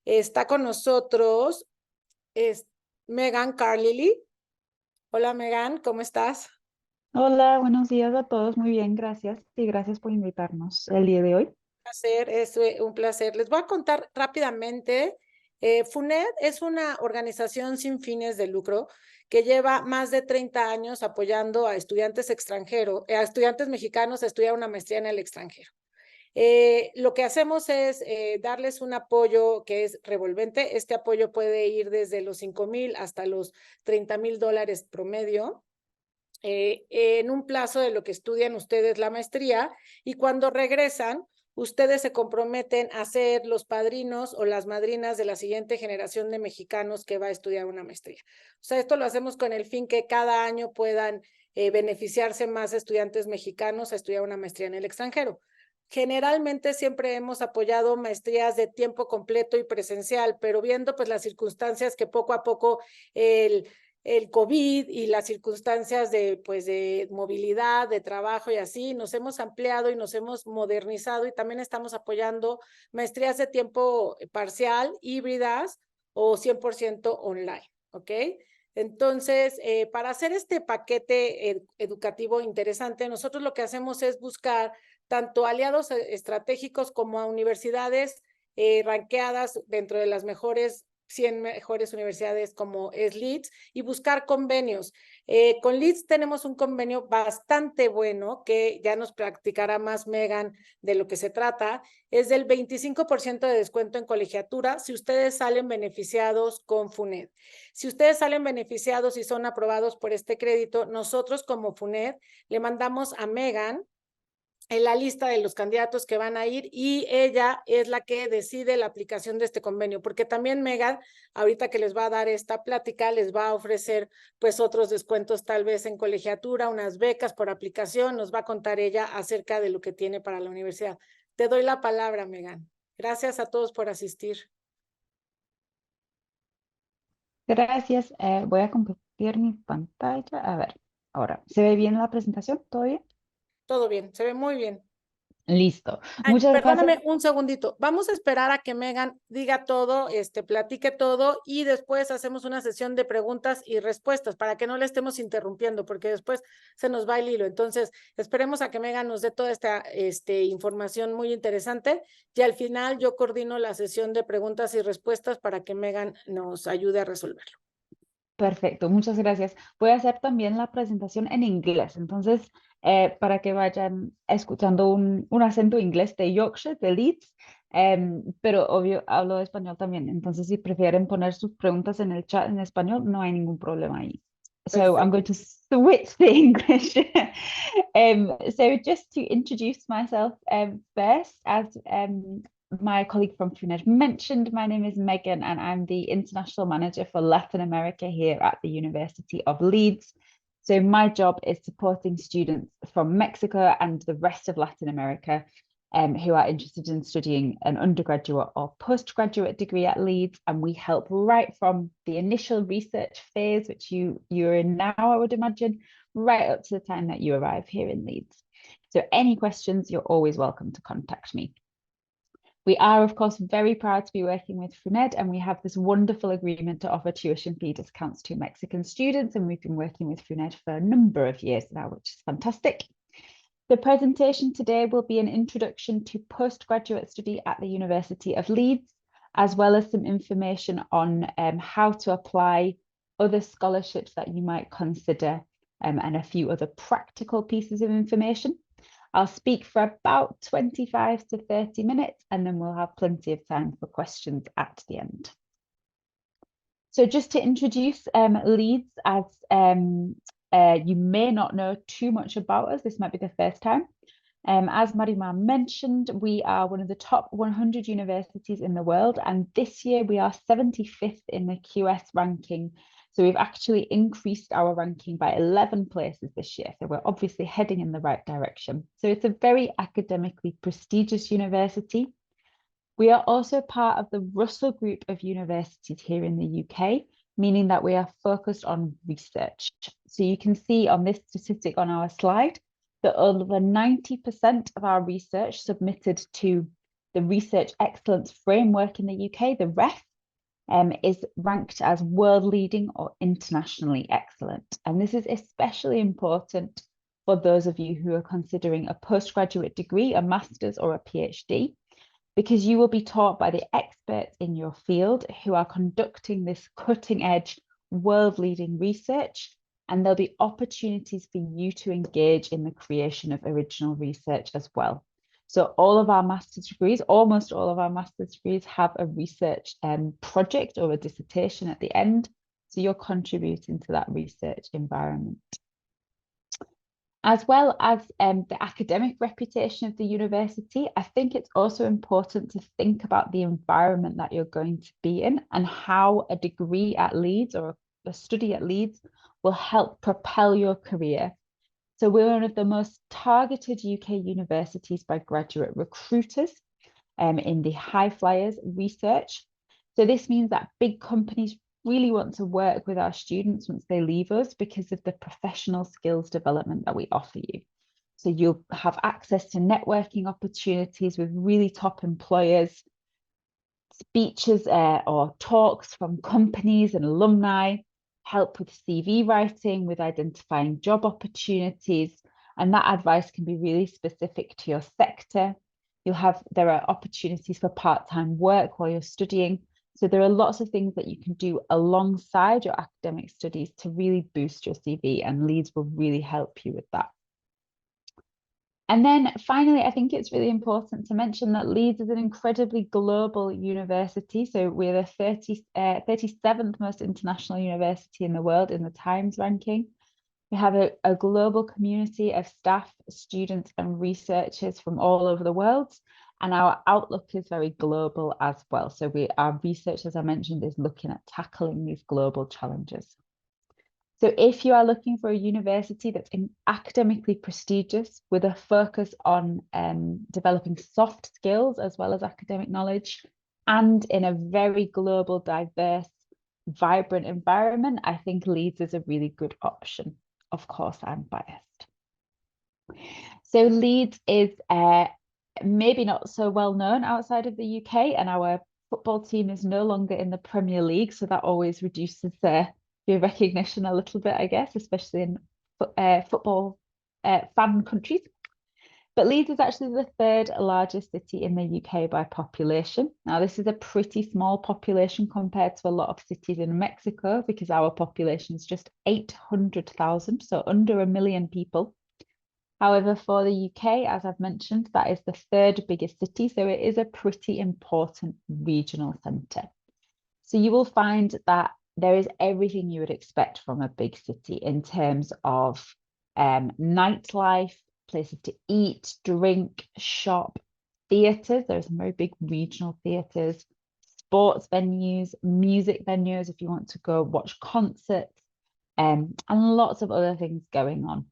Está con nosotros es Megan Carlili. Hola Megan, ¿cómo estás? Hola, buenos días a todos. Muy bien, gracias. Y gracias por invitarnos el día de hoy. Es un placer. Les voy a contar rápidamente. FUNED es una organización sin fines de lucro que lleva más de 30 años apoyando a estudiantes extranjeros, a estudiantes mexicanos a estudiar una maestría en el extranjero. Lo que hacemos es darles un apoyo que es revolvente. Este apoyo puede ir desde los 5,000 hasta los $30,000 promedio. En un plazo de lo que estudian ustedes la maestría, y cuando regresan, ustedes se comprometen a ser los padrinos o las madrinas de la siguiente generación de mexicanos que va a estudiar una maestría. O sea, esto lo hacemos con el fin que cada año puedan beneficiarse más estudiantes mexicanos a estudiar una maestría en el extranjero. Generalmente siempre hemos apoyado maestrías de tiempo completo y presencial, pero viendo pues las circunstancias que poco a poco el COVID y las circunstancias de, pues, de movilidad, de trabajo y así, nos hemos ampliado y nos hemos modernizado, y también estamos apoyando maestrías de tiempo parcial, híbridas o 100% online, ¿ok? Entonces, para hacer este paquete educativo interesante, nosotros lo que hacemos es buscar tanto aliados estratégicos como a universidades ranqueadas dentro de las mejores 100 mejores universidades como es Leeds, y buscar convenios. Con Leeds tenemos un convenio bastante bueno que ya nos practicará más Megan de lo que se trata. Es del 25% de descuento en colegiatura si ustedes salen beneficiados con FUNED. Si ustedes salen beneficiados y son aprobados por este crédito, nosotros como FUNED le mandamos a Megan en la lista de los candidatos que van a ir, y ella es la que decide la aplicación de este convenio, porque también Megan, ahorita que les va a dar esta plática, les va a ofrecer pues otros descuentos tal vez en colegiatura, unas becas por aplicación. Nos va a contar ella acerca de lo que tiene para la universidad. Te doy la palabra, Megan. Gracias a todos por asistir. Gracias. Voy a compartir mi pantalla. A ver, ahora, ¿se ve bien la presentación? ¿Todo bien? Todo bien, se ve muy bien. Listo. Ay, Muchas gracias. perdóname un segundito. Vamos a esperar a que Megan diga todo, platique todo, y después hacemos una sesión de preguntas y respuestas para que no le estemos interrumpiendo, porque después se nos va el hilo. Entonces, esperemos a que Megan nos dé toda esta información muy interesante, y al final yo coordino la sesión de preguntas y respuestas para que Megan nos ayude a resolverlo. Perfecto, muchas gracias. Voy a hacer también la presentación en inglés, entonces, para que vayan escuchando un acento inglés de Yorkshire, de Leeds, pero obvio hablo español también, entonces si prefieren poner sus preguntas en el chat en español, no hay ningún problema ahí. So I'm Perfecto. going to switch to English. So just to introduce myself first, as my colleague from FUNED mentioned, my name is Megan and I'm the International Manager for Latin America here at the University of Leeds. So my job is supporting students from Mexico and the rest of Latin America who are interested in studying an undergraduate or postgraduate degree at Leeds. And we help right from the initial research phase, which you're in now, I would imagine, right up to the time that you arrive here in Leeds. So any questions, you're always welcome to contact me. We are, of course, very proud to be working with FUNED, and we have this wonderful agreement to offer tuition fee discounts to Mexican students. And we've been working with FUNED for a number of years now, which is fantastic. The presentation today will be an introduction to postgraduate study at the University of Leeds, as well as some information on how to apply, other scholarships that you might consider, and a few other practical pieces of information. I'll speak for about 25 to 30 minutes, and then we'll have plenty of time for questions at the end. So just to introduce Leeds, as you may not know too much about us, this might be the first time. As Marima mentioned, we are one of the top 100 universities in the world, and this year we are 75th in the QS ranking. So we've actually increased our ranking by 11 places this year. So we're obviously heading in the right direction. So it's a very academically prestigious university. We are also part of the Russell Group of universities here in the UK, meaning that we are focused on research. So you can see on this statistic on our slide that over 90% of our research submitted to the Research Excellence Framework in the UK, the REF, is ranked as world leading or internationally excellent. And this is especially important for those of you who are considering a postgraduate degree, a master's or a PhD, because you will be taught by the experts in your field who are conducting this cutting edge, world leading research. And there'll be opportunities for you to engage in the creation of original research as well. So all of our master's degrees, almost all of our master's degrees, have a research project or a dissertation at the end. So you're contributing to that research environment. As well as the academic reputation of the university, I think it's also important to think about the environment that you're going to be in and how a degree at Leeds or a study at Leeds will help propel your career. So we're one of the most targeted UK universities by graduate recruiters in the high flyers research. So this means that big companies really want to work with our students once they leave us because of the professional skills development that we offer you. So you'll have access to networking opportunities with really top employers, speeches or talks from companies and alumni, help with CV writing, with identifying job opportunities. And that advice can be really specific to your sector. There are opportunities for part-time work while you're studying. So there are lots of things that you can do alongside your academic studies to really boost your CV, and Leeds will really help you with that. And then finally, I think it's really important to mention that Leeds is an incredibly global university. So we're the 37th most international university in the world in the Times ranking. We have a global community of staff, students, and researchers from all over the world. And our outlook is very global as well. So our research, as I mentioned, is looking at tackling these global challenges. So if you are looking for a university that's academically prestigious with a focus on developing soft skills as well as academic knowledge, and in a very global, diverse, vibrant environment, I think Leeds is a really good option. Of course, I'm biased. So Leeds is maybe not so well known outside of the UK, and our football team is no longer in the Premier League, so that always reduces your recognition a little bit, I guess, especially in football fan countries. But Leeds is actually the third largest city in the UK by population. Now, this is a pretty small population compared to a lot of cities in Mexico, because our population is just 800,000, so under 1 million people. However, for the UK, as I've mentioned, that is the third biggest city, so it is a pretty important regional centre. So you will find that there is everything you would expect from a big city in terms of nightlife, places to eat, drink, shop, theatres. There's some very big regional theatres, sports venues, music venues if you want to go watch concerts, and lots of other things going on.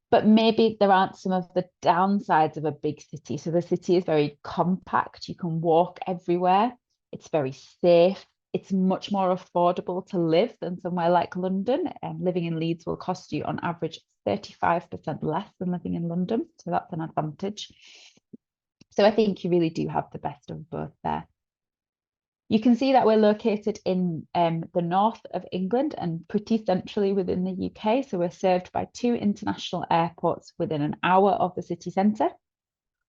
But maybe there aren't some of the downsides of a big city. So the city is very compact. You can walk everywhere. It's very safe. It's much more affordable to live than somewhere like London. And living in Leeds will cost you on average 35% less than living in London. So that's an advantage. So I think you really do have the best of both there. You can see that we're located in the north of England and pretty centrally within the UK. So we're served by 2 international airports within an hour of the city centre.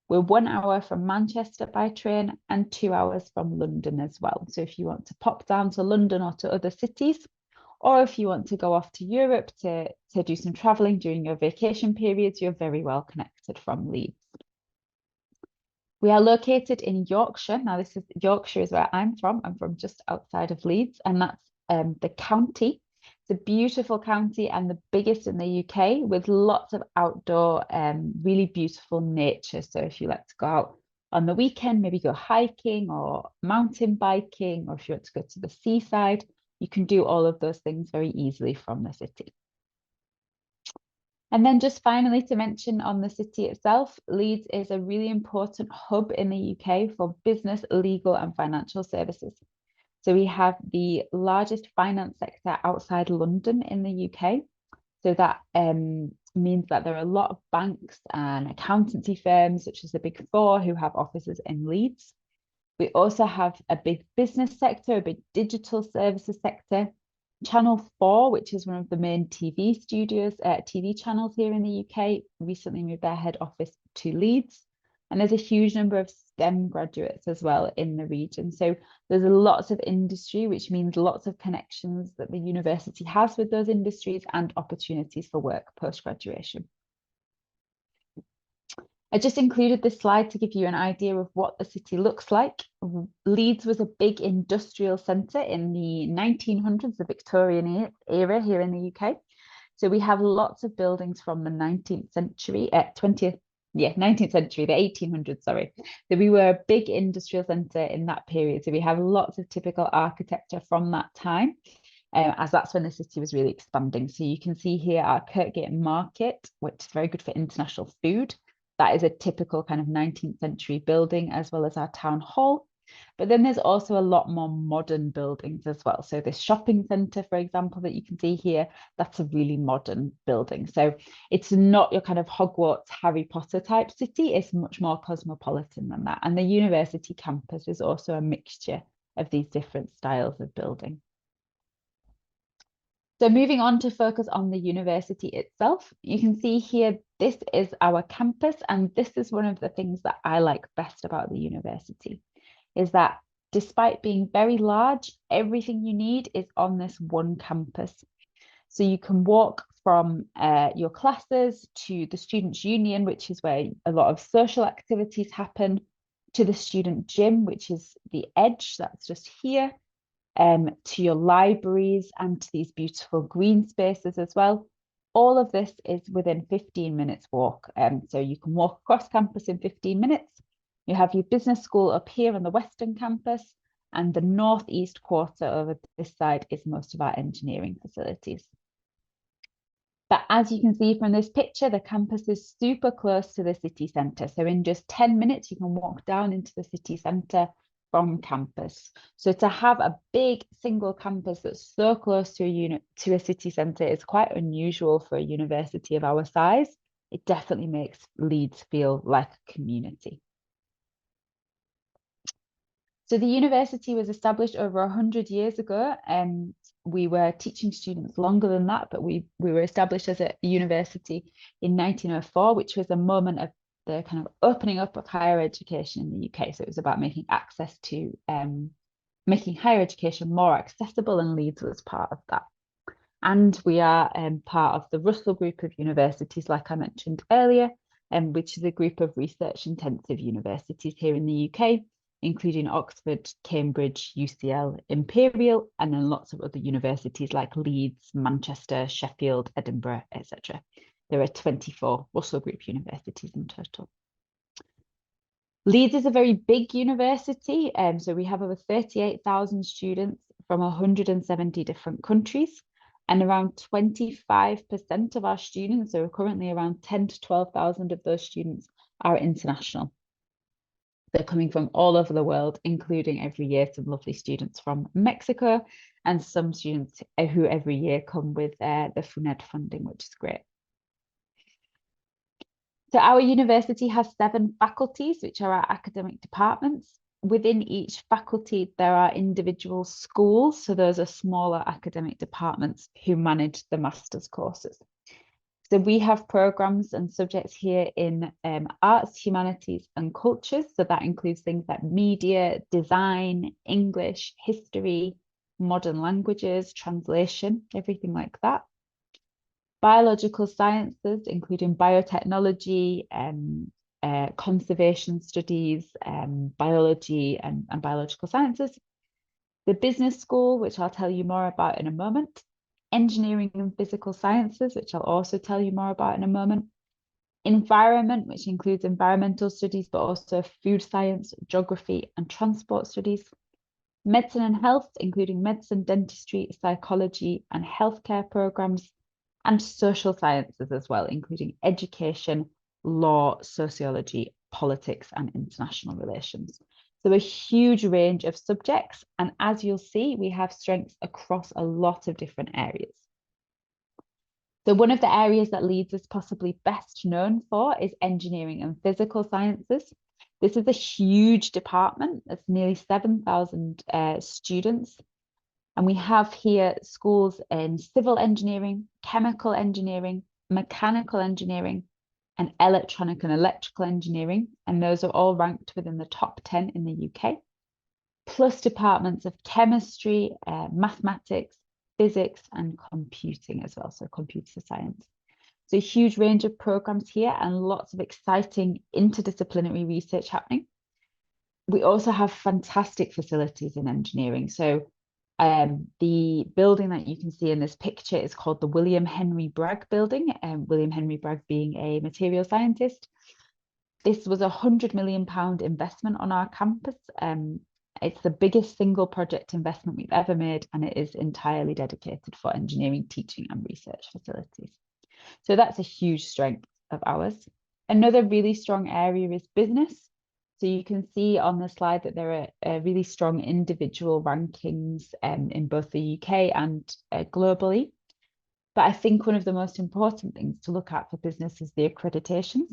We're 1 hour from Manchester by train and 2 hours from London as well. So if you want to pop down to London or to other cities, or if you want to go off to Europe to do some travelling during your vacation periods, you're very well connected from Leeds. We are located in Yorkshire. Now, Yorkshire is where I'm from. I'm from just outside of Leeds, and that's the county. It's a beautiful county and the biggest in the UK, with lots of outdoor, really beautiful nature. So if you like to go out on the weekend, maybe go hiking or mountain biking, or if you want to go to the seaside, you can do all of those things very easily from the city. And then just finally to mention on the city itself, Leeds is a really important hub in the UK for business, legal and financial services. So we have the largest finance sector outside London in the UK. So that means that there are a lot of banks and accountancy firms, such as the Big Four, who have offices in Leeds. We also have a big business sector, a big digital services sector. Channel 4, which is one of the main TV studios, TV channels here in the UK, recently moved their head office to Leeds. And there's a huge number of STEM graduates as well in the region. So there's lots of industry, which means lots of connections that the university has with those industries and opportunities for work post-graduation. I just included this slide to give you an idea of what the city looks like. Leeds was a big industrial centre in the 1900s, the Victorian era here in the UK. So we have lots of buildings from the 19th century, 19th century, the 1800s, sorry. So we were a big industrial centre in that period. So we have lots of typical architecture from that time, as that's when the city was really expanding. So you can see here our Kirkgate Market, which is very good for international food. That is a typical kind of 19th century building, as well as our town hall. But then there's also a lot more modern buildings as well. So this shopping centre, for example, that you can see here, that's a really modern building. So it's not your kind of Hogwarts, Harry Potter type city. It's much more cosmopolitan than that. And the university campus is also a mixture of these different styles of building. So moving on to focus on the university itself, you can see here, this is our campus. And this is one of the things that I like best about the university, is that despite being very large, everything you need is on this one campus. So you can walk from your classes to the Students' Union, which is where a lot of social activities happen, to the student gym, which is the edge, that's just here, to your libraries and to these beautiful green spaces as well. All of this is within 15 minutes walk. So you can walk across campus in 15 minutes. You have your business school up here on the Western campus, and the northeast quarter over this side is most of our engineering facilities. But as you can see from this picture, the campus is super close to the city centre. So in just 10 minutes, you can walk down into the city centre from campus. So to have a big single campus that's so close to a city centre is quite unusual for a university of our size. It definitely makes Leeds feel like a community. So the university was established over 100 years ago, and we were teaching students longer than that, but we were established as a university in 1904, which was a moment of the kind of opening up of higher education in the UK. So it was about making access to, making higher education more accessible, and Leeds was part of that. And we are part of the Russell Group of universities, like I mentioned earlier, which is a group of research intensive universities here in the UK, including Oxford, Cambridge, UCL, Imperial, and then lots of other universities like Leeds, Manchester, Sheffield, Edinburgh, etc. There are 24 Russell Group universities in total. Leeds is a very big university, so we have over 38,000 students from 170 different countries, and around 25% of our students, so currently around 10 to 12,000 of those students, are international. They're coming from all over the world, including every year some lovely students from Mexico, and some students who every year come with the FUNED funding, which is great. So our university has 7 faculties, which are our academic departments. Within each faculty, there are individual schools. So those are smaller academic departments who manage the master's courses. So we have programs and subjects here in arts, humanities and cultures. So that includes things like media, design, English, history, modern languages, translation, everything like that. Biological sciences, including biotechnology, conservation studies, biology and biological sciences. The business school, which I'll tell you more about in a moment. Engineering and physical sciences, which I'll also tell you more about in a moment. Environment, which includes environmental studies, but also food science, geography and transport studies. Medicine and health, including medicine, dentistry, psychology and healthcare programs. And social sciences as well, including education, law, sociology, politics and international relations. So a huge range of subjects. And as you'll see, we have strengths across a lot of different areas. So one of the areas that Leeds is possibly best known for is engineering and physical sciences. This is a huge department. It's nearly 7,000 students. And we have here schools in civil engineering, chemical engineering, mechanical engineering, and electronic and electrical engineering. And those are all ranked within the top 10 in the UK, plus departments of chemistry, mathematics, physics, and computing as well, so computer science. So a huge range of programs here and lots of exciting interdisciplinary research happening. We also have fantastic facilities in engineering. So the building that you can see in this picture is called the William Henry Bragg building, William Henry Bragg being a material scientist. This was a £100 million investment on our campus. It's the biggest single project investment we've ever made, and it is entirely dedicated for engineering, teaching, and research facilities. So that's a huge strength of ours. Another really strong area is business. So you can see on the slide that there are really strong individual rankings in both the UK and globally. But I think one of the most important things to look at for business is the accreditations.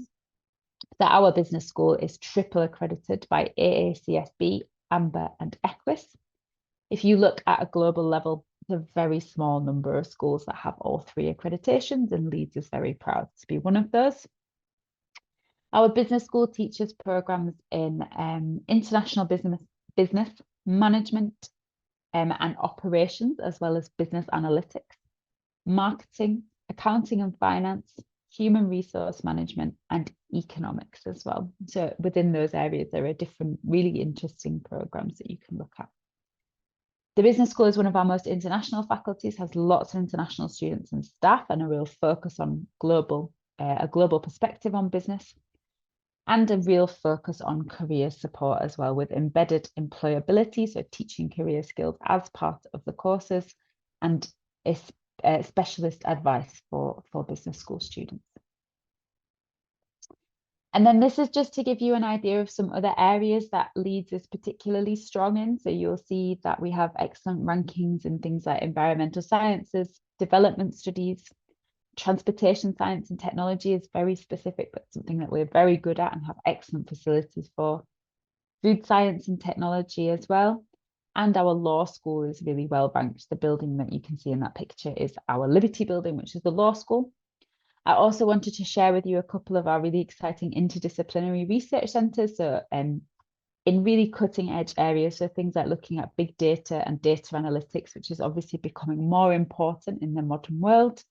That our business school is triple accredited by AACSB, AMBER, and EQUIS. If you look at a global level, it's a very small number of schools that have all three accreditations, and Leeds is very proud to be one of those. Our business school teaches programs in international business management and operations, as well as business analytics, marketing, accounting and finance, human resource management, and economics as well. So within those areas, there are different really interesting programs that you can look at. The business school is one of our most international faculties, has lots of international students and staff, and a real focus on a global perspective on business, and a real focus on career support as well, with embedded employability, so teaching career skills as part of the courses, and specialist advice for business school students. And then this is just to give you an idea of some other areas that Leeds is particularly strong in. So you'll see that we have excellent rankings in things like environmental sciences, development studies, transportation science and technology is very specific, but something that we're very good at and have excellent facilities for. Food science and technology as well. And our law school is really well ranked. The building that you can see in that picture is our Liberty building, which is the law school. I also wanted to share with you a couple of our really exciting interdisciplinary research centres. So in really cutting edge areas, so things like looking at big data and data analytics, which is obviously becoming more important in the modern world,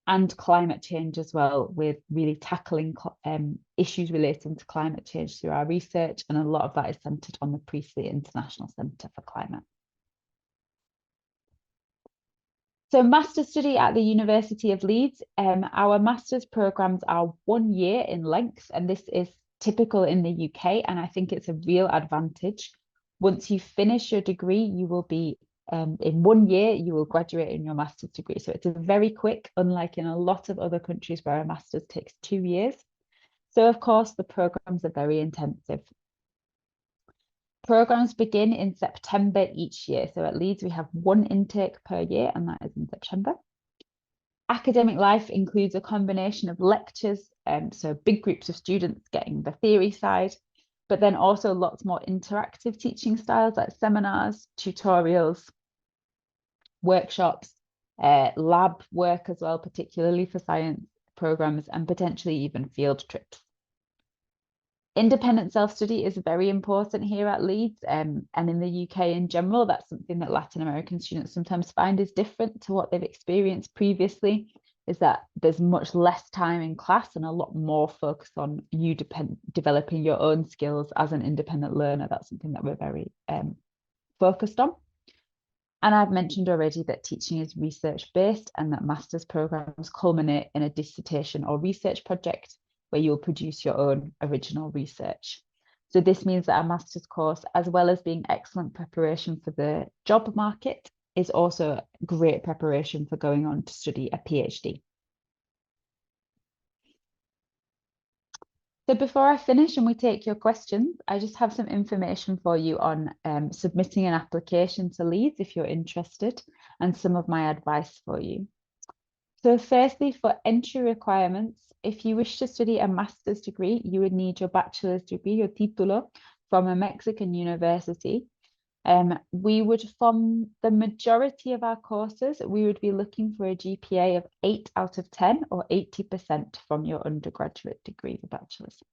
and climate change as well, with really tackling issues relating to climate change through our research. And a lot of that is centred on the Priestley International Centre for Climate. So master's study at the University of Leeds, our master's programmes are 1 year in length, and this is typical in the UK, and I think it's a real advantage. Once you finish your degree, you will be, in 1 year, you will graduate in your master's degree. So it's a very quick, unlike in a lot of other countries where a master's takes 2 years. So of course, the programmes are very intensive. Programs begin in September each year. So at Leeds, we have 1 intake per year, and that is in September. Academic life includes a combination of lectures, so big groups of students getting the theory side, but then also lots more interactive teaching styles like seminars, tutorials, workshops, lab work as well, particularly for science programs, and potentially even field trips. Independent self-study is very important here at Leeds, and in the UK in general. That's something that Latin American students sometimes find is different to what they've experienced previously, is that there's much less time in class and a lot more focus on you developing your own skills as an independent learner. That's something that we're very focused on. And I've mentioned already that teaching is research-based, and that master's programs culminate in a dissertation or research project where you'll produce your own original research. So this means that our master's course, as well as being excellent preparation for the job market, is also great preparation for going on to study a PhD. So before I finish and we take your questions, I just have some information for you on submitting an application to Leeds if you're interested, and some of my advice for you. So firstly, for entry requirements, if you wish to study a master's degree, you would need your bachelor's degree, your título, from a Mexican university. We would, from the majority of our courses, we would be looking for a GPA of 8 out of 10 or 80% from your undergraduate degree, the bachelor's.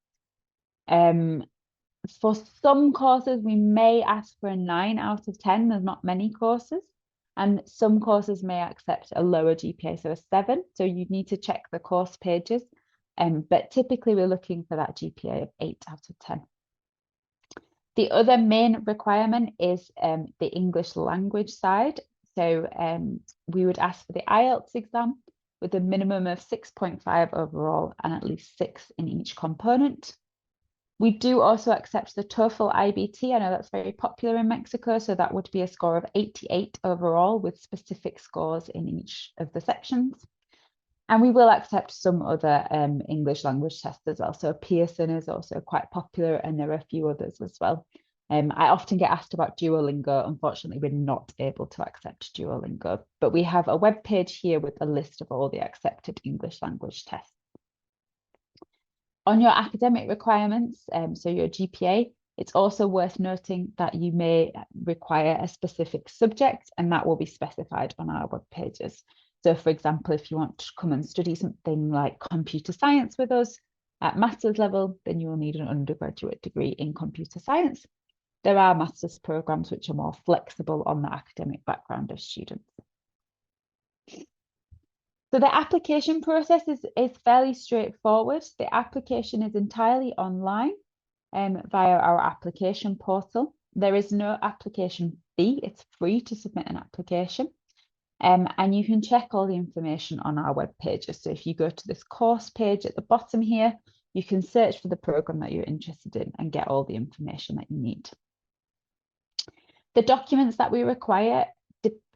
For some courses, we may ask for a 9 out of 10. There's not many courses. And some courses may accept a lower GPA, so a 7. So you need to check the course pages. But typically, we're looking for that GPA of 8 out of 10. The other main requirement is the English language side. So we would ask for the IELTS exam with a minimum of 6.5 overall and at least 6 in each component. We do also accept the TOEFL IBT. I know that's very popular in Mexico, so that would be a score of 88 overall with specific scores in each of the sections. And we will accept some other English language tests as well. So Pearson is also quite popular, and there are a few others as well. I often get asked about Duolingo. Unfortunately, we're not able to accept Duolingo, but we have a web page here with a list of all the accepted English language tests. On your academic requirements, so your GPA, it's also worth noting that you may require a specific subject, and that will be specified on our web pages. So for example, if you want to come and study something like computer science with us at master's level, then you will need an undergraduate degree in computer science. There are master's programs which are more flexible on the academic background of students. So the application process is fairly straightforward. The application is entirely online via our application portal. There is no application fee. It's free to submit an application. And you can check all the information on our web pages. So if you go to this course page at the bottom here, you can search for the program that you're interested in and get all the information that you need. The documents that we require,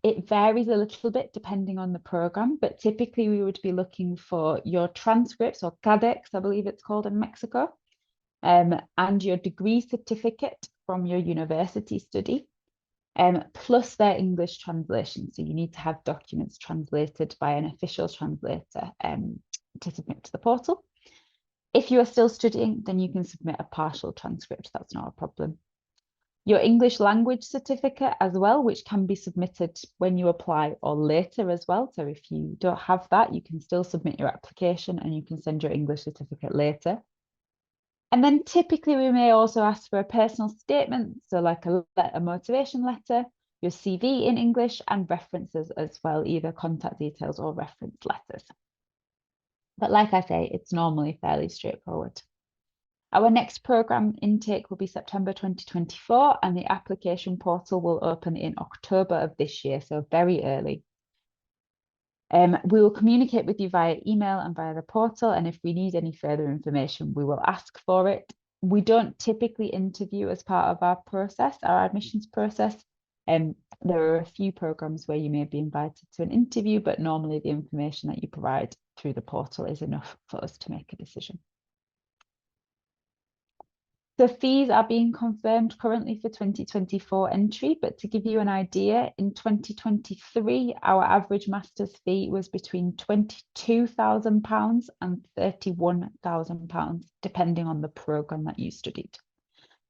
it varies a little bit depending on the program, but typically we would be looking for your transcripts, or CADEX, I believe it's called in Mexico, and your degree certificate from your university study. Plus their English translation. So you need to have documents translated by an official translator to submit to the portal. If you are still studying, then you can submit a partial transcript. That's not a problem. Your English language certificate as well, which can be submitted when you apply or later as well. So if you don't have that, you can still submit your application and you can send your English certificate later. And then typically we may also ask for a personal statement, so like a motivation letter, your CV in English, and references as well, either contact details or reference letters. But like I say, it's normally fairly straightforward. Our next programme intake will be September 2024, and the application portal will open in October of this year, so very early. We will communicate with you via email and via the portal, and if we need any further information, we will ask for it. We don't typically interview as part of our process, our admissions process. There are a few programs where you may be invited to an interview, but normally the information that you provide through the portal is enough for us to make a decision. The fees are being confirmed currently for 2024 entry, but to give you an idea, in 2023, our average master's fee was between £22,000 and £31,000, depending on the programme that you studied.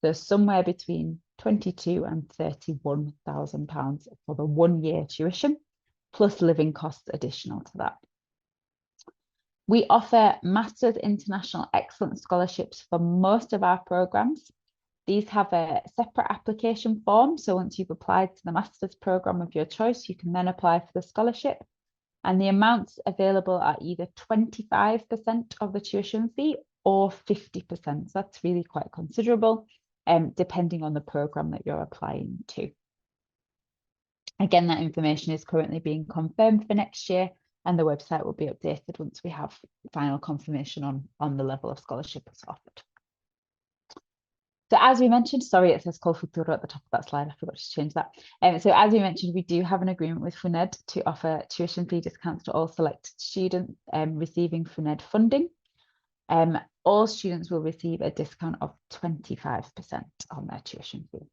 So somewhere between £22,000 and £31,000 for the 1 year tuition, plus living costs additional to that. We offer Masters International Excellence Scholarships for most of our programmes. These have a separate application form. So once you've applied to the Masters programme of your choice, you can then apply for the scholarship. And the amounts available are either 25% of the tuition fee or 50%. So that's really quite considerable, depending on the programme that you're applying to. Again, that information is currently being confirmed for next year, and the website will be updated once we have final confirmation on the level of scholarship that's offered. So as we mentioned, sorry, it says Col Futuro at the top of that slide. I forgot to change that. So as we mentioned, we do have an agreement with FUNED to offer tuition fee discounts to all selected students receiving FUNED funding. All students will receive a discount of 25% on their tuition fee.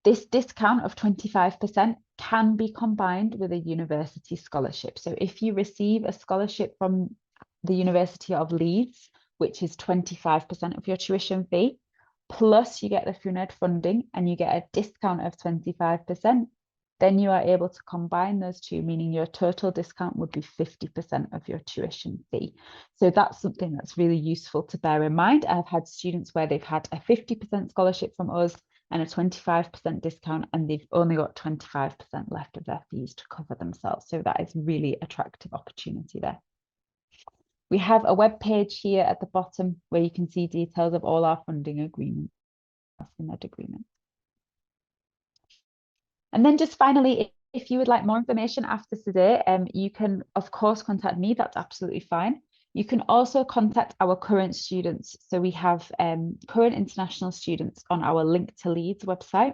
this discount of 25% can be combined with a university scholarship. So if you receive a scholarship from the University of Leeds, which is 25% of your tuition fee, plus you get the FUNED funding and you get a discount of 25%, then you are able to combine those two, meaning your total discount would be 50% of your tuition fee. So that's something that's really useful to bear in mind. I've had students where they've had a 50% scholarship from us and a 25% discount, and they've only got 25% left of their fees to cover themselves. So that is really attractive opportunity there. We have a web page here at the bottom where you can see details of all our funding agreements in that agreement. And then just finally, if you would like more information after today, you can, of course, contact me. That's absolutely fine. You can also contact our current students. So we have current international students on our Link to Leeds website.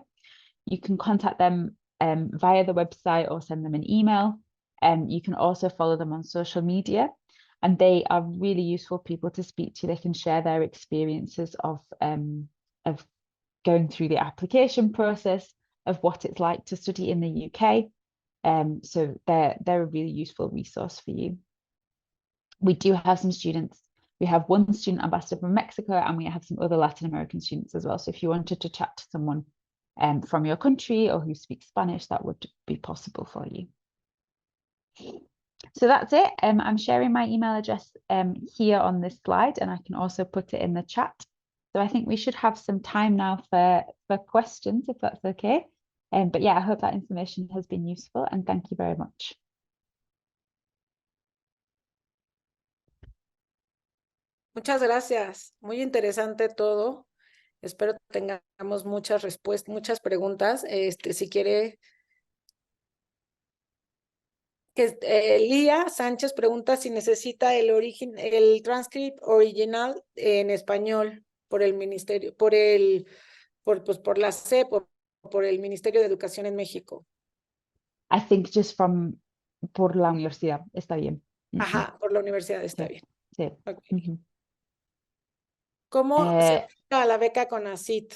You can contact them via the website or send them an email. You can also follow them on social media. And they are really useful people to speak to. They can share their experiences of going through the application process, of what it's like to study in the UK. So they're a really useful resource for you. We do have some students. We have one student ambassador from Mexico, and we have some other Latin American students as well. So if you wanted to chat to someone from your country or who speaks Spanish, that would be possible for you. So that's it. I'm sharing my email address here on this slide, and I can also put it in the chat. So I think we should have some time now for questions, if that's okay. But yeah, I hope that information has been useful, and thank you very much. Muchas gracias. Muy interesante todo. Espero que tengamos muchas respuestas, muchas preguntas. Si quiere, Lía Sánchez pregunta si necesita el transcript original en español por el ministerio, por la SEP, por el Ministerio de Educación en México. I think just por la universidad está bien. Ajá, por la universidad está Sí, bien. sí. Okay. ¿Cómo se aplica a la beca CONACYT?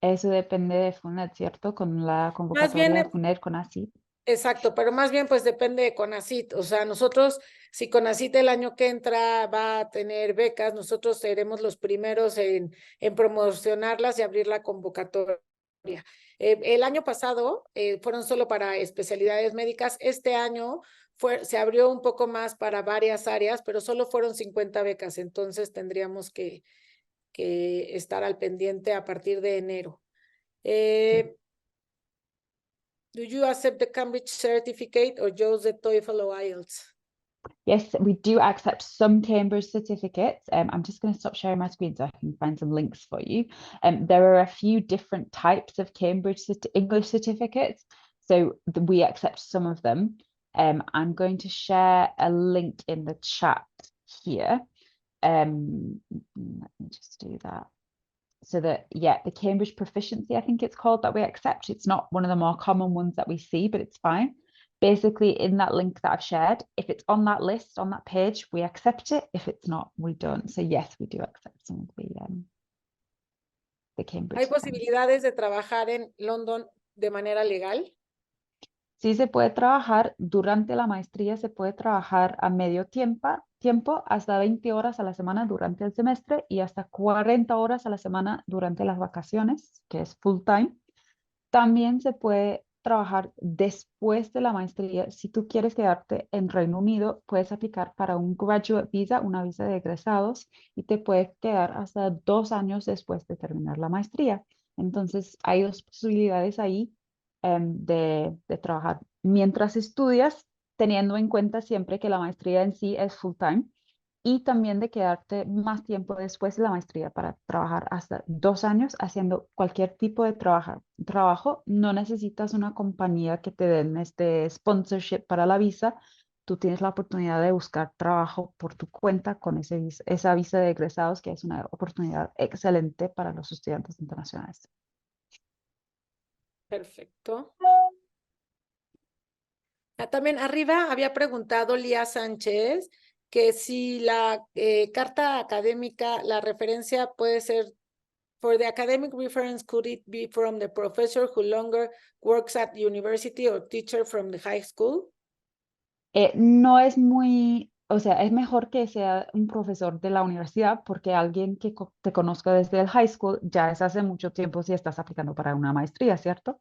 Eso depende de FUNED, ¿cierto? Con la convocatoria de FUNED, CONACYT. Exacto, pero más bien pues depende de CONACYT. O sea, nosotros, si CONACYT el año que entra va a tener becas, nosotros seremos los primeros en promocionarlas y abrir la convocatoria. El año pasado fueron solo para especialidades médicas. Este año se abrió un poco más para varias áreas, pero solo fueron 50 becas. Entonces tendríamos que estar al pendiente a partir de enero. Do you accept the Cambridge certificate or just the TOEFL or IELTS? Yes, we do accept some Cambridge certificates. I'm just going to stop sharing my screen so I can find some links for you. There are a few different types of Cambridge English certificates, so we accept some of them. I'm going to share a link in the chat here. Let me just do that. So that, yeah, the Cambridge Proficiency, I think it's called, that we accept. It's not one of the more common ones that we see, but it's fine. Basically, in that link that I've shared, if it's on that list, on that page, we accept it. If it's not, we don't. So yes, we do accept some of the Cambridge. ¿Hay posibilidades de trabajar en London de manera legal? Sí, se puede trabajar durante la maestría, se puede trabajar a medio tiempo, hasta 20 horas a la semana durante el semestre y hasta 40 horas a la semana durante las vacaciones, que es full time. También se puede trabajar después de la maestría. Si tú quieres quedarte en Reino Unido, puedes aplicar para un graduate visa, una visa de egresados, y te puedes quedar hasta 2 años después de terminar la maestría. Entonces, hay dos posibilidades ahí de trabajar mientras estudias, teniendo en cuenta siempre que la maestría en sí es full time, y también de quedarte más tiempo después de la maestría para trabajar hasta 2 años haciendo cualquier tipo de trabajo. No necesitas una compañía que te den este sponsorship para la visa. Tú tienes la oportunidad de buscar trabajo por tu cuenta con esa visa de egresados, que es una oportunidad excelente para los estudiantes internacionales. Perfecto. También arriba había preguntado Lía Sánchez que si la carta académica, la referencia puede ser For the academic reference, could it be from the professor who longer works at university or teacher from the high school? No es muy, o sea, es mejor que sea un profesor de la universidad porque alguien que te conozca desde el high school ya es hace mucho tiempo si estás aplicando para una maestría, ¿cierto?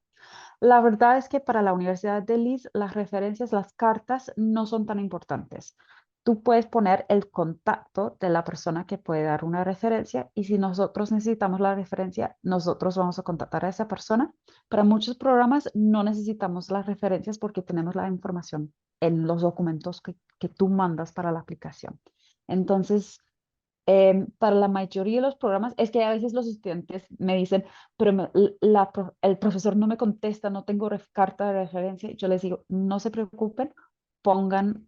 La verdad es que para la Universidad de Leeds las referencias, las cartas no son tan importantes. Tú puedes poner el contacto de la persona que puede dar una referencia y si nosotros necesitamos la referencia, nosotros vamos a contactar a esa persona. Para muchos programas no necesitamos las referencias porque tenemos la información en los documentos que tú mandas para la aplicación. Entonces, para la mayoría de los programas, es que a veces los estudiantes me dicen, pero el profesor no me contesta, no tengo carta de referencia. Yo les digo, no se preocupen, pongan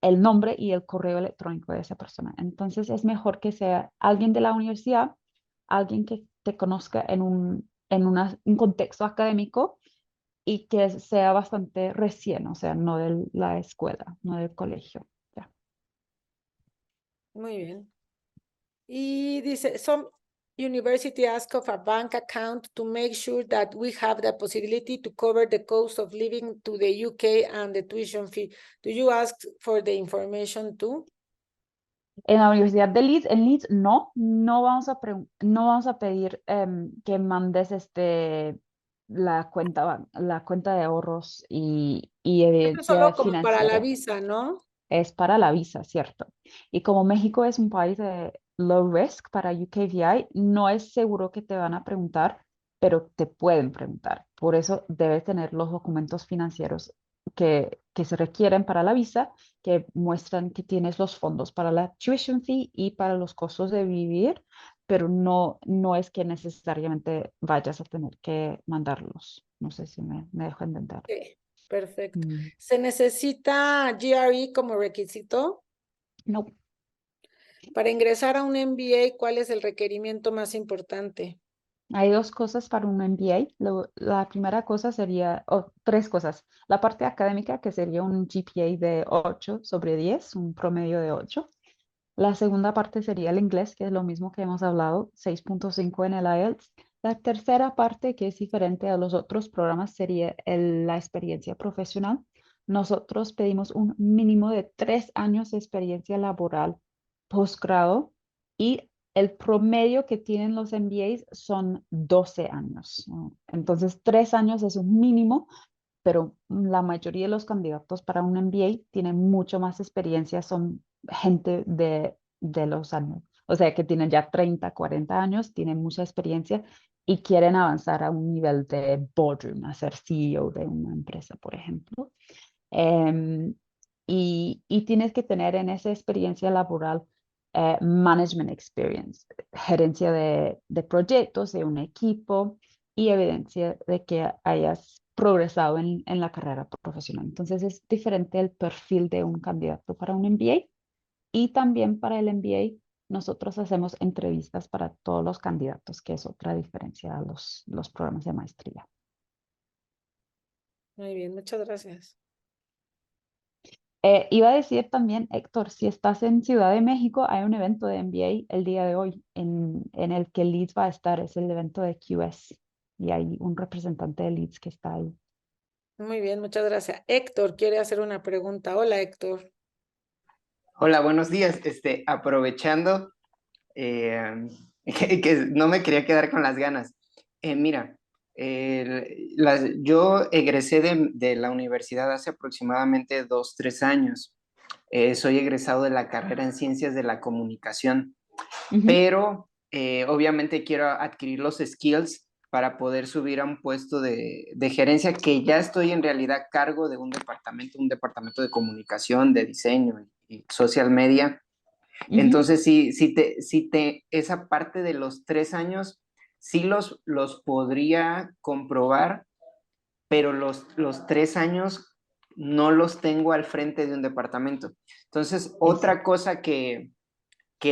el nombre y el correo electrónico de esa persona. Entonces es mejor que sea alguien de la universidad, alguien que te conozca un contexto académico y que sea bastante recién, o sea, no de la escuela, no del colegio. Ya. Muy bien. Y dice, some university ask of a bank account to make sure that we have the possibility to cover the cost of living to the UK and the tuition fee. Do you ask for the information too? En la Universidad de Leeds, en Leeds no vamos a pedir que mandes la cuenta de ahorros y Esto es evidencia solo como para la financiera. visa, ¿no? Es para la visa, ¿cierto? Y como México es un país de low risk para UKVI, no es seguro que te van a preguntar, pero te pueden preguntar. Por eso debes tener los documentos financieros que se requieren para la visa, que muestran que tienes los fondos para la tuition fee y para los costos de vivir, pero no es que necesariamente vayas a tener que mandarlos. No sé si me dejo entender. Sí, perfecto. Mm, ¿Se necesita GRE como requisito? No. Para ingresar a un MBA, ¿cuál es el requerimiento más importante? Hay dos cosas para un MBA. La primera cosa sería, o tres cosas. La parte académica, que sería un GPA de 8/10, un promedio de 8. La segunda parte sería el inglés, que es lo mismo que hemos hablado, 6.5 en el IELTS. La tercera parte, que es diferente a los otros programas, sería la experiencia profesional. Nosotros pedimos un mínimo de 3 años de experiencia laboral posgrado y el promedio que tienen los MBAs son 12 años, ¿no? Entonces, 3 años es un mínimo, pero la mayoría de los candidatos para un MBA tienen mucho más experiencia, son gente de los años, o sea, que tienen ya 30, 40 años, tienen mucha experiencia y quieren avanzar a un nivel de boardroom, a ser CEO de una empresa, por ejemplo. Em, y tienes que tener en esa experiencia laboral management experience, gerencia de proyectos, de un equipo y evidencia de que hayas progresado en la carrera profesional. Entonces es diferente el perfil de un candidato para un MBA y también para el MBA nosotros hacemos entrevistas para todos los candidatos, que es otra diferencia a los programas de maestría. Muy bien, muchas gracias. Iba a decir también, Héctor, si estás en Ciudad de México, hay un evento de MBA el día de hoy en el que Leeds va a estar, es el evento de QS y hay un representante de Leeds que está ahí. Muy bien, muchas gracias. Héctor quiere hacer una pregunta. Hola, Héctor. Hola, buenos días. Aprovechando eh, que no me quería quedar con las ganas. Mira, yo egresé de la universidad hace aproximadamente 2, 3 años. Soy egresado de la carrera en Ciencias de la Comunicación, Ujú. pero obviamente quiero adquirir los skills para poder subir a un puesto de gerencia que ya estoy en realidad a cargo de un departamento de comunicación, de diseño y social media. Ujú. Entonces, sí, esa parte de los 3 años, sí los podría comprobar, pero los 3 años no los tengo al frente de un departamento. Entonces, otra Exacto. cosa que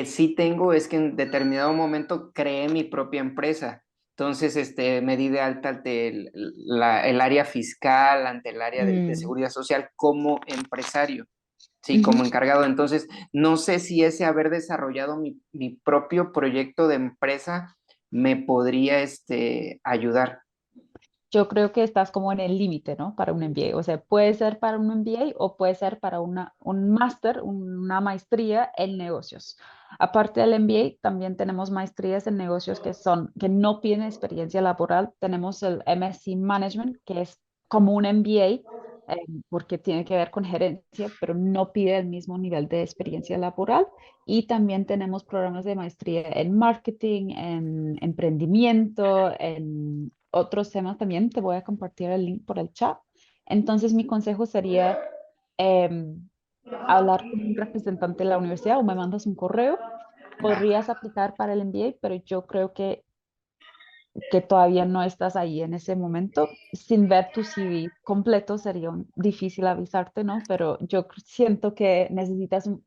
sí tengo es que en determinado momento creé mi propia empresa. Entonces, me di de alta ante el área fiscal, ante el área de Mm, seguridad social como empresario, sí, como ujú. encargado. Entonces, no sé si ese haber desarrollado mi propio proyecto de empresa me podría ayudar. Yo creo que estás como en el límite, ¿no? Para un MBA. O sea, puede ser para un MBA o puede ser para un máster, una maestría en negocios. Aparte del MBA, también tenemos maestrías en negocios que no piden experiencia laboral. Tenemos el MSc Management, que es como un MBA, porque tiene que ver con gerencia, pero no pide el mismo nivel de experiencia laboral. Y también tenemos programas de maestría en marketing, en emprendimiento, en otros temas también. Te voy a compartir el link por el chat. Entonces, mi consejo sería em, hablar con un representante de la universidad o me mandas un correo. Podrías aplicar para el MBA, pero yo creo que todavía no estás ahí en ese momento. Sin ver tu CV completo sería difícil avisarte, ¿no? Pero yo siento que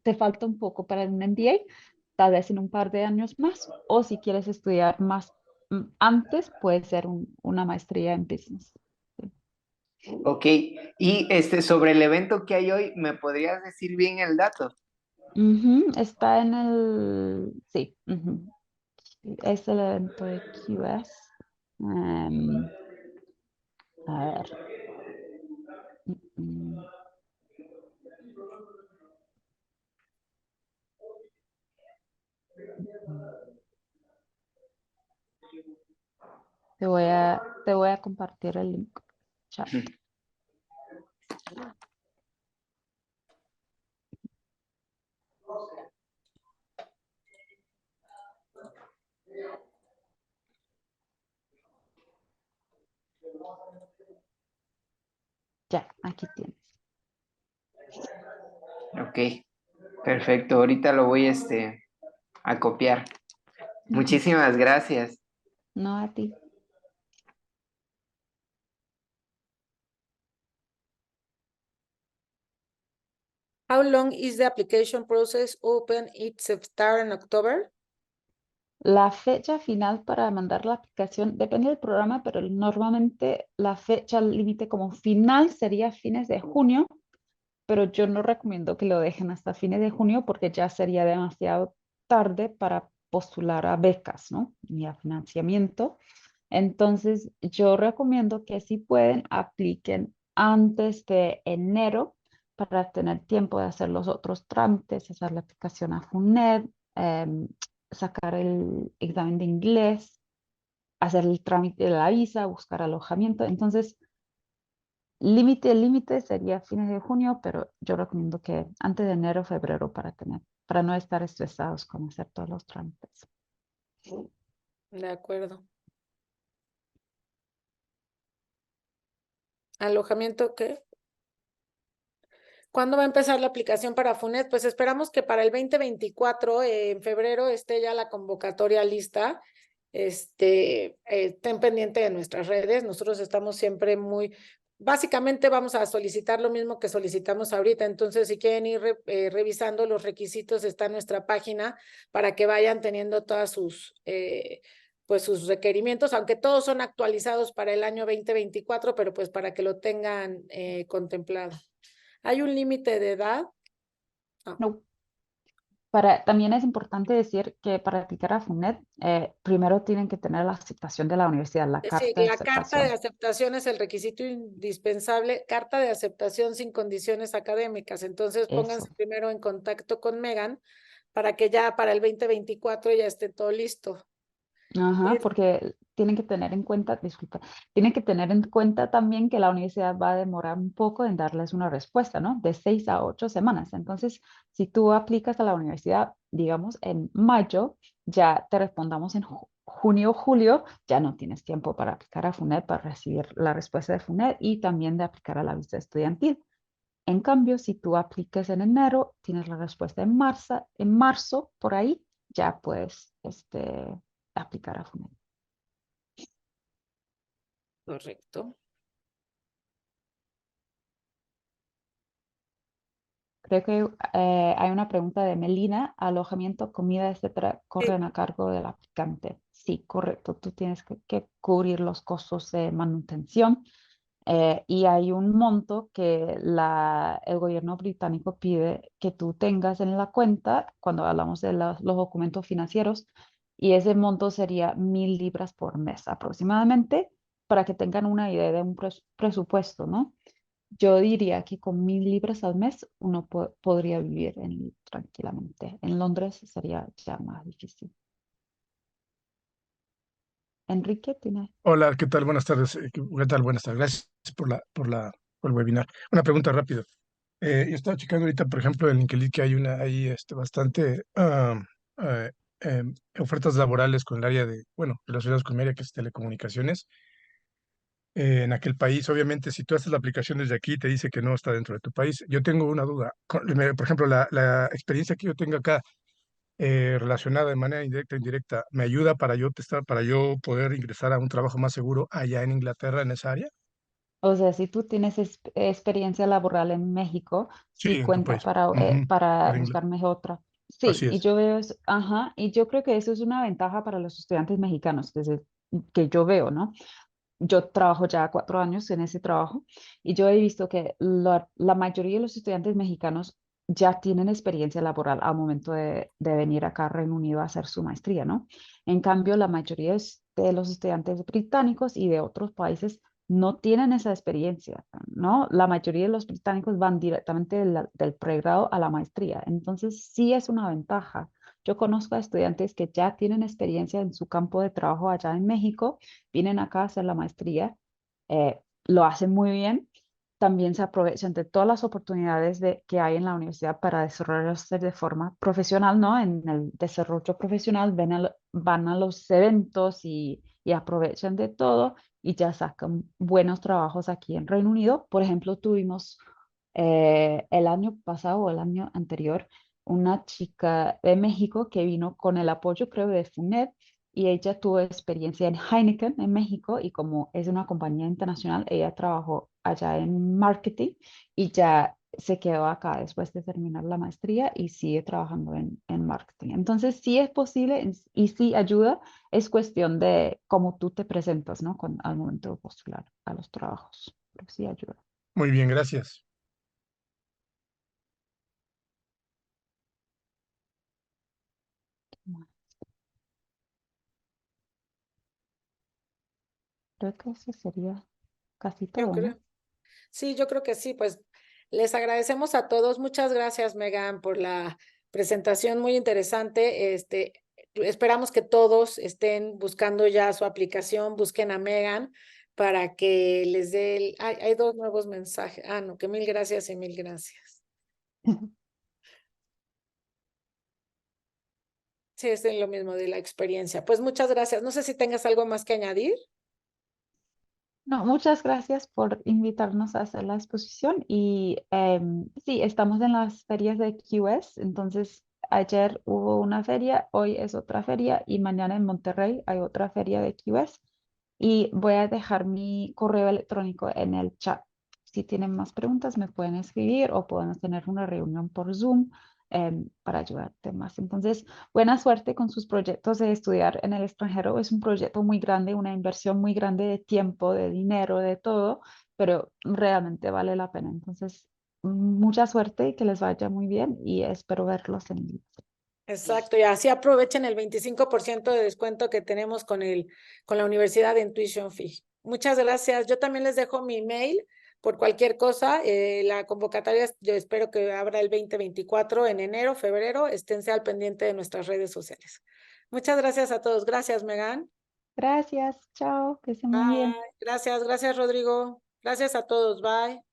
te falta un poco para un MBA, tal vez en un par de años más, o si quieres estudiar más antes, puede ser una maestría en business. Sí. Ok, y sobre el evento que hay hoy, ¿me podrías decir bien el dato? Está en sí, es el evento de QS. Em, a ver. mm, mm, mm. Te voy a compartir el link. Chat. Ya, aquí tienes. Ok, perfecto. Ahorita lo voy a copiar. Ujú. Muchísimas gracias. No a ti. How long is the application process open? It's start in October. La fecha final para mandar la aplicación depende del programa, pero normalmente la fecha límite como final sería fines de junio, pero yo no recomiendo que lo dejen hasta fines de junio porque ya sería demasiado tarde para postular a becas, ¿no? Ni a financiamiento. Entonces, yo recomiendo que si pueden, apliquen antes de enero para tener tiempo de hacer los otros trámites, hacer la aplicación a FUNED, em, sacar el examen de inglés, hacer el trámite de la visa, buscar alojamiento. Entonces, límite sería fines de junio, pero yo recomiendo que antes de enero, febrero para no estar estresados con hacer todos los trámites. De acuerdo. ¿Alojamiento qué? ¿Cuándo va a empezar la aplicación para FUNED? Pues esperamos que para el 2024, en febrero, esté ya la convocatoria lista. Estén pendiente de nuestras redes. Nosotros estamos siempre básicamente vamos a solicitar lo mismo que solicitamos ahorita. Entonces, si quieren ir revisando los requisitos, está en nuestra página para que vayan teniendo todas pues sus requerimientos, aunque todos son actualizados para el año 2024, pero pues para que lo tengan contemplado. ¿Hay un límite de edad? No. No. También es importante decir que para aplicar a FUNED, primero tienen que tener la aceptación de la universidad, la Sí, carta de la carta de aceptación. aceptación es el requisito indispensable, carta de aceptación sin condiciones académicas. Entonces, pónganse Eso. primero en contacto con Megan para que ya para el 2024 ya esté todo listo. Ajá, Es- porque tienen que tener en cuenta, disculpa, tienen que tener en cuenta también que la universidad va a demorar un poco en darles una respuesta, ¿no? De 6 a 8 semanas. Entonces, si tú aplicas a la universidad, digamos, en mayo, ya te respondamos en junio o julio, ya no tienes tiempo para aplicar a FUNED, para recibir la respuesta de FUNED y también de aplicar a la visa estudiantil. En cambio, si tú aplicas en enero, tienes la respuesta en marzo, por ahí, ya puedes aplicar a FUNED. Correcto. Creo que hay una pregunta de Melina. Alojamiento, comida, etcétera, Sí, corren a cargo del aplicante. Sí, correcto. Tú tienes que cubrir los costos de manutención. Y hay un monto que el gobierno británico pide que tú tengas en la cuenta cuando hablamos de los documentos financieros. y ese monto sería 1.000 libras por mes aproximadamente, para que tengan una idea de un presupuesto, ¿no? Yo diría que con 1.000 libras al mes uno podría vivir tranquilamente. En Londres sería ya más difícil. Enrique, ¿tiene? Hola, ¿qué tal? Buenas tardes. ¿Qué tal? Buenas tardes. Gracias por el webinar. Una pregunta rápido. Yo estaba checando ahorita, por ejemplo, en LinkedIn que hay bastante ofertas laborales con el área de, bueno, relacionadas con mi área que es telecomunicaciones. En aquel país, obviamente, si tú haces la aplicación desde aquí, te dice que no está dentro de tu país. Yo tengo una duda. Por ejemplo, la experiencia que yo tengo acá relacionada de manera indirecta o indirecta, ¿me ayuda para yo poder ingresar a un trabajo más seguro allá en Inglaterra, en esa área? O sea, si tú tienes experiencia laboral en México, Sí, sí en tu cuenta país. Ujú. para Para buscarme otra. Sí, Así y es. yo veo, ajá, y yo creo que eso es una ventaja para los estudiantes mexicanos, que yo veo, ¿no? Yo trabajo ya 4 años en ese trabajo y yo he visto que la mayoría de los estudiantes mexicanos ya tienen experiencia laboral al momento de venir acá a Reino Unido a hacer su maestría, ¿no? En cambio, la mayoría de los estudiantes británicos y de otros países no tienen esa experiencia, ¿no? La mayoría de los británicos van directamente del pregrado a la maestría, entonces sí es una ventaja. Yo conozco a estudiantes que ya tienen experiencia en su campo de trabajo allá en México, vienen acá a hacer la maestría, lo hacen muy bien, también se aprovechan de todas las oportunidades que hay en la universidad para desarrollarse de forma profesional, ¿no? En el desarrollo profesional van a los eventos y aprovechan de todo y ya sacan buenos trabajos aquí en Reino Unido. Por ejemplo, tuvimos el año pasado o el año anterior una chica de México que vino con el apoyo, creo, de FUNED, y ella tuvo experiencia en Heineken en México y como es una compañía internacional, ella trabajó allá en marketing y ya se quedó acá después de terminar la maestría y sigue trabajando en marketing. Entonces sí es posible y sí ayuda, es cuestión de cómo tú te presentas, ¿no? Al momento de postular a los trabajos, pero sí ayuda. Muy bien, gracias. Creo que eso sería casi Yo todo, ¿no? creo. Sí, yo creo que sí, pues les agradecemos a todos. Muchas gracias, Megan, por la presentación muy interesante. Esperamos que todos estén buscando ya su aplicación, busquen a Megan para que les dé hay 2 nuevos mensajes. Ah, no, que mil gracias y mil gracias. Sí, es lo mismo de la experiencia. Pues muchas gracias. No sé si tengas algo más que añadir. No, muchas gracias por invitarnos a hacer la exposición y sí, estamos en las ferias de QS, entonces ayer hubo una feria, hoy es otra feria y mañana en Monterrey hay otra feria de QS y voy a dejar mi correo electrónico en el chat. Si tienen más preguntas me pueden escribir o podemos tener una reunión por Zoom para ayudarte más. Entonces, buena suerte con sus proyectos de estudiar en el extranjero. Es un proyecto muy grande, una inversión muy grande de tiempo, de dinero, de todo, pero realmente vale la pena. Entonces, mucha suerte y que les vaya muy bien y espero verlos en Leeds. Exacto, y así aprovechen el 25% de descuento que tenemos con la Universidad de Intuition Fee. Muchas gracias. Yo también les dejo mi email por cualquier cosa. La convocatoria yo espero que abra el 2024 en enero, febrero. Esténse al pendiente de nuestras redes sociales. Muchas gracias a todos. Gracias, Megan. Gracias, chao, que estén muy Bye. bien. Gracias, Rodrigo. Gracias a todos. Bye.